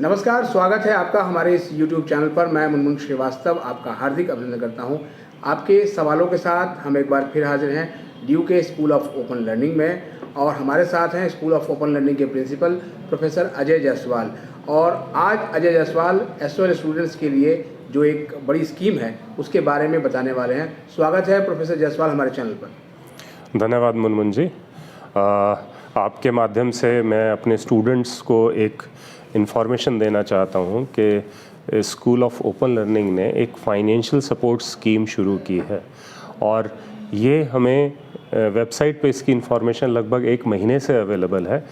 नमस्कार, स्वागत है आपका हमारे इस YouTube चैनल पर। मैं मुनमुन श्रीवास्तव आपका हार्दिक अभिनंदन करता हूं। आपके सवालों के साथ हम एक बार फिर हाजिर हैं ड्यू के स्कूल ऑफ ओपन लर्निंग में, और हमारे साथ हैं स्कूल ऑफ ओपन लर्निंग के प्रिंसिपल प्रोफेसर अजय जायसवाल। और आज अजय जायसवाल SOL स्टूडेंट्स के लिए जो एक बड़ी स्कीम है उसके बारे में बताने वाले हैं। स्वागत है प्रोफेसर जायसवाल हमारे चैनल पर। धन्यवाद मुनमुन जी। आपके माध्यम से मैं अपने स्टूडेंट्स को एक इन्फॉर्मेशन देना चाहता हूँ कि स्कूल ऑफ ओपन लर्निंग ने एक फाइनेंशियल सपोर्ट स्कीम शुरू की है, और ये हमें वेबसाइट पे इसकी इन्फॉर्मेशन लगभग 1 महीने से अवेलेबल है।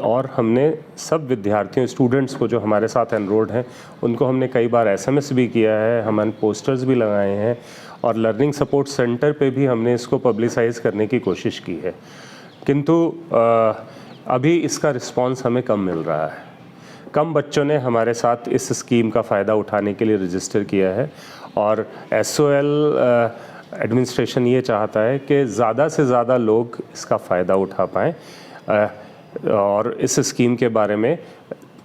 और हमने सब विद्यार्थियों स्टूडेंट्स को जो हमारे साथ एनरोल्ड हैं उनको हमने कई बार SMS भी किया है, हमने पोस्टर्स भी लगाए हैं, और लर्निंग सपोर्ट सेंटर पे भी हमने इसको पब्लिसाइज़ करने की कोशिश की है। किंतु अभी इसका रिस्पांस हमें कम मिल रहा है। कम बच्चों ने हमारे साथ इस स्कीम का फ़ायदा उठाने के लिए रजिस्टर किया है, और SOL एडमिनिस्ट्रेशन ये चाहता है कि ज़्यादा से ज़्यादा लोग इसका फ़ायदा उठा पाएँ, और इस स्कीम के बारे में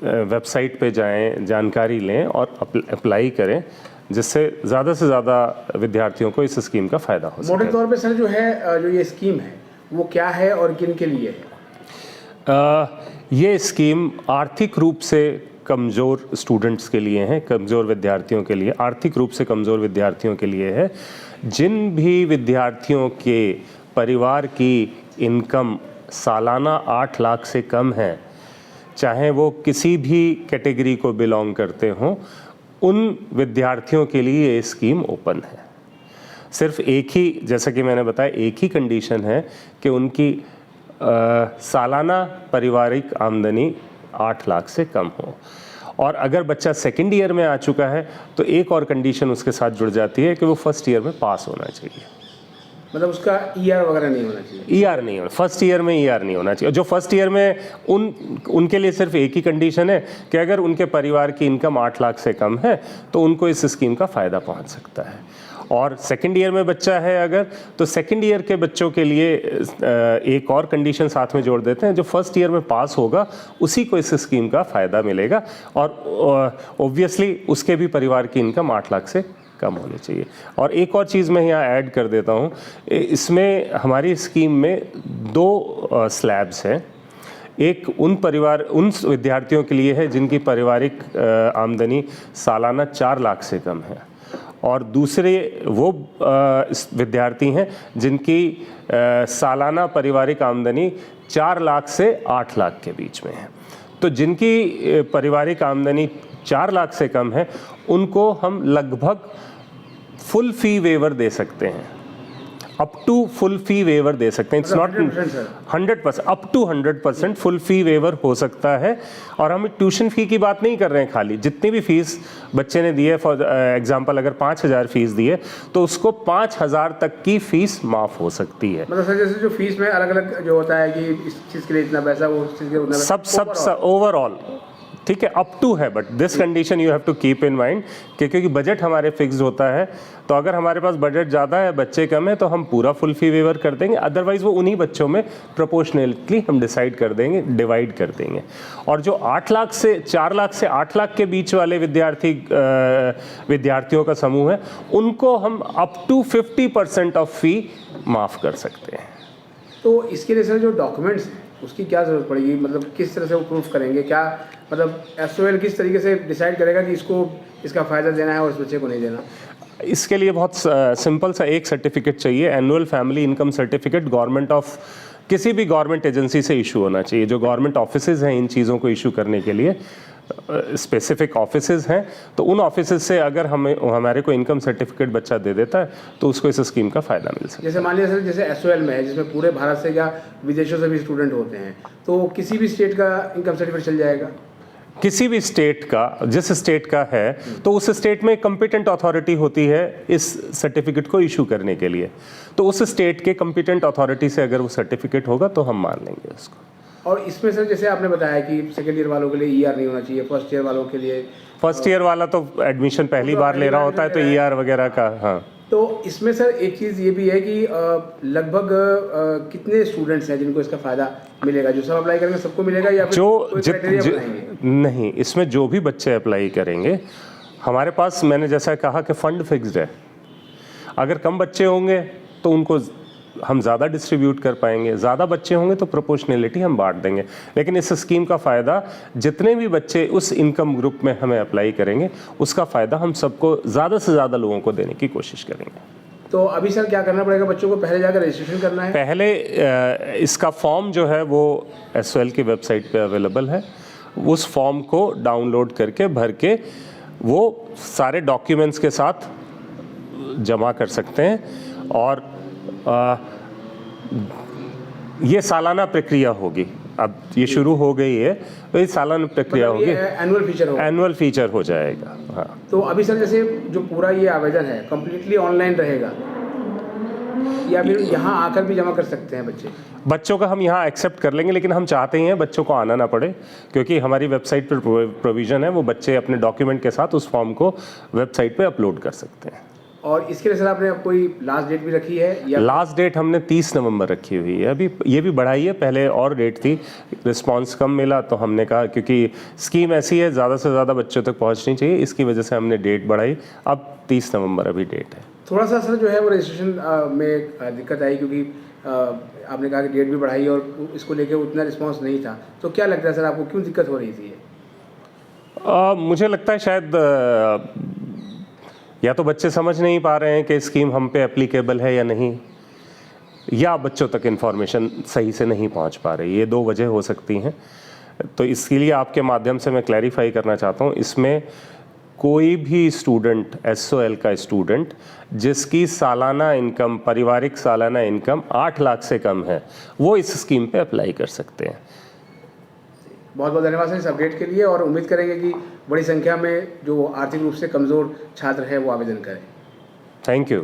वेबसाइट पे जाएं, जानकारी लें और अप्लाई करें, जिससे ज़्यादा से ज़्यादा विद्यार्थियों को इस स्कीम का फ़ायदा हो सके। मोटे तौर पे सर जो है, जो ये स्कीम है वो क्या है और किन के लिए है? ये स्कीम आर्थिक रूप से कमज़ोर स्टूडेंट्स के लिए है, कमज़ोर विद्यार्थियों के लिए, आर्थिक रूप से कमज़ोर विद्यार्थियों के लिए है। जिन भी विद्यार्थियों के परिवार की इनकम सालाना 8 लाख से कम है, चाहे वो किसी भी कैटेगरी को बिलोंग करते हों, उन विद्यार्थियों के लिए ये स्कीम ओपन है। सिर्फ एक ही, जैसा कि मैंने बताया, एक ही कंडीशन है कि उनकी सालाना पारिवारिक आमदनी 8 लाख से कम हो। और अगर बच्चा सेकेंड ईयर में आ चुका है तो एक और कंडीशन उसके साथ जुड़ जाती है कि वो फर्स्ट ईयर में पास होना चाहिए। मतलब उसका ER वगैरह नहीं होना चाहिए। ER नहीं होना, फर्स्ट ईयर में ER नहीं होना चाहिए। जो फर्स्ट ईयर में उनके लिए सिर्फ एक ही कंडीशन है कि अगर उनके परिवार की इनकम 8 लाख से कम है तो उनको इस स्कीम का फ़ायदा पहुंच सकता है। और सेकेंड ईयर में बच्चा है अगर, तो सेकेंड ईयर के बच्चों के लिए एक और कंडीशन साथ में जोड़ देते हैं, जो फर्स्ट ईयर में पास होगा उसी को इस स्कीम का फ़ायदा मिलेगा, और ऑब्वियसली उसके भी परिवार की इनकम 8 लाख से कम होनी चाहिए। और एक और चीज़ मैं यहाँ ऐड कर देता हूँ, इसमें हमारी स्कीम में 2 स्लैब्स हैं। एक उन विद्यार्थियों के लिए है जिनकी पारिवारिक आमदनी सालाना 4 लाख से कम है, और दूसरे वो विद्यार्थी हैं जिनकी सालाना पारिवारिक आमदनी 4 लाख से 8 लाख के बीच में है। तो जिनकी पारिवारिक आमदनी 4 लाख से कम है उनको हम लगभग फुल फ़ी वेवर दे सकते हैं, up to full fee waiver दे सकते हैं। It's not 100%, up to 100% full fee waiver हो सकता है। और हम ट्यूशन फ़ी की बात नहीं कर रहे हैं, खाली जितनी भी फ़ीस बच्चे ने दी है, फॉर एग्जांपल अगर 5,000 फ़ीस दी है तो उसको 5,000 तक की फ़ीस माफ़ हो सकती है। मतलब सर जैसे जो फीस में अलग अलग जो होता है कि इस चीज़ के लिए इतना पैसा, वो उस चीज़ के लिए उतना पैसा, सब ओवरऑल ठीक है, अप टू है, but this condition you have to keep in mind कि क्योंकि बजट हमारे फिक्स होता है, तो अगर हमारे पास बजट ज़्यादा है, बच्चे कम है, तो हम पूरा फुल फी वेवर कर देंगे। अदरवाइज वो उन्हीं बच्चों में प्रोपोर्शनली हम डिसाइड कर देंगे, डिवाइड कर देंगे। और जो 4 लाख से 8 लाख के बीच वाले विद्यार्थियों का समूह है, उनको हम अप टू 50% ऑफ फ़ी माफ़ कर सकते हैं। तो इसके लिए सर जो डॉक्यूमेंट्स हैं उसकी क्या ज़रूरत पड़ेगी? मतलब किस तरह से वो प्रूफ करेंगे? क्या मतलब SOL किस तरीके से डिसाइड करेगा कि इसका फ़ायदा देना है और इस बच्चे को नहीं देना? इसके लिए बहुत सिंपल सा एक सर्टिफिकेट चाहिए, annual family income certificate, government of किसी भी गवर्नमेंट एजेंसी से इशू होना चाहिए। जो गवर्नमेंट ऑफिसेज हैं इन चीज़ों को इशू करने के लिए स्पेसिफिक ऑफिसेज हैं, तो उन ऑफिसेज से अगर हमारे को इनकम सर्टिफिकेट बच्चा दे देता है तो उसको इस स्कीम का फ़ायदा मिल सकता है। जैसे मान लीजिए सर, जैसे SOL में है जिसमें पूरे भारत से या विदेशों से भी स्टूडेंट होते हैं, तो किसी भी स्टेट का इनकम सर्टिफिकेट चल जाएगा? किसी भी स्टेट का, जिस स्टेट का है, तो उस स्टेट में कॉम्पिटेंट अथॉरिटी होती है इस सर्टिफिकेट को इशू करने के लिए। तो उस स्टेट के कॉम्पिटेंट अथॉरिटी से अगर वो सर्टिफिकेट होगा तो हम मान लेंगे उसको। और इसमें सर जैसे आपने बताया कि सेकेंड ईयर वालों के लिए ER नहीं होना चाहिए, फर्स्ट ईयर वालों के लिए, फर्स्ट ईयर वाला तो एडमिशन पहली बार ले रहा होता है तो ER वगैरह का। हाँ, तो इसमें सर एक चीज़ ये भी है कि लगभग कितने स्टूडेंट्स हैं जिनको इसका फ़ायदा मिलेगा? जो सब अप्लाई करेंगे सबको मिलेगा या फिर जो कोई क्राइटेरिया बनाएंगे? नहीं, इसमें जो भी बच्चे अप्लाई करेंगे, हमारे पास मैंने जैसा कहा कि फ़ंड फिक्स्ड है। अगर कम बच्चे होंगे तो उनको हम ज़्यादा डिस्ट्रीब्यूट कर पाएंगे, ज़्यादा बच्चे होंगे तो प्रोपोर्शनैलिटी हम बांट देंगे। लेकिन इस स्कीम का फ़ायदा जितने भी बच्चे उस इनकम ग्रुप में हमें अप्लाई करेंगे, उसका फ़ायदा हम सबको ज़्यादा से ज़्यादा लोगों को देने की कोशिश करेंगे। तो अभी सर क्या करना पड़ेगा बच्चों को? पहले जाकर रजिस्ट्रेशन करना है? पहले इसका फॉर्म जो है वो SOL की वेबसाइट पे अवेलेबल है। उस फॉर्म को डाउनलोड करके भर के वो सारे डॉक्यूमेंट्स के साथ जमा कर सकते हैं और ये सालाना प्रक्रिया होगी। अब ये शुरू हो गई है तो ये सालाना प्रक्रिया मतलब होगी, ये एनुअल फीचर होगा? एनुअल फीचर हो जाएगा। हाँ, तो अभी सर जैसे जो पूरा ये आवेदन है कम्प्लीटली ऑनलाइन रहेगा या फिर यहाँ आकर भी जमा कर सकते हैं बच्चे? बच्चों का हम यहाँ एक्सेप्ट कर लेंगे, लेकिन हम चाहते हैं बच्चों को आना ना पड़े, क्योंकि हमारी वेबसाइट पर प्रोविज़न है वो बच्चे अपने डॉक्यूमेंट के साथ उस फॉर्म को वेबसाइट पे अपलोड कर सकते हैं। और इसके लिए सर आपने कोई लास्ट डेट भी रखी है या? लास्ट डेट हमने 30 नवंबर रखी हुई है। अभी ये भी बढ़ाई है, पहले और डेट थी, रिस्पांस कम मिला तो हमने कहा क्योंकि स्कीम ऐसी है ज़्यादा से ज़्यादा बच्चों तक पहुंचनी चाहिए, इसकी वजह से हमने डेट बढ़ाई। अब 30 नवंबर अभी डेट है। थोड़ा सा सर जो है वो रजिस्ट्रेशन में दिक्कत आई क्योंकि आपने कहा कि डेट भी बढ़ाई और इसको लेके उतना रिस्पांस नहीं था, तो क्या लगता है सर आपको क्यों दिक्कत हो रही थी? मुझे लगता है शायद या तो बच्चे समझ नहीं पा रहे हैं कि स्कीम हम पे एप्लीकेबल है या नहीं, या बच्चों तक इन्फॉर्मेशन सही से नहीं पहुंच पा रही। ये दो वजह हो सकती हैं। तो इसके लिए आपके माध्यम से मैं क्लैरिफाई करना चाहता हूँ, इसमें कोई भी स्टूडेंट, SOL का स्टूडेंट जिसकी सालाना इनकम, पारिवारिक सालाना इनकम 8 लाख से कम है, वो इस स्कीम पे अप्लाई कर सकते हैं। बहुत बहुत धन्यवाद सर इस अपडेट के लिए, और उम्मीद करेंगे कि बड़ी संख्या में जो आर्थिक रूप से कमज़ोर छात्र हैं वो आवेदन करें। Thank you.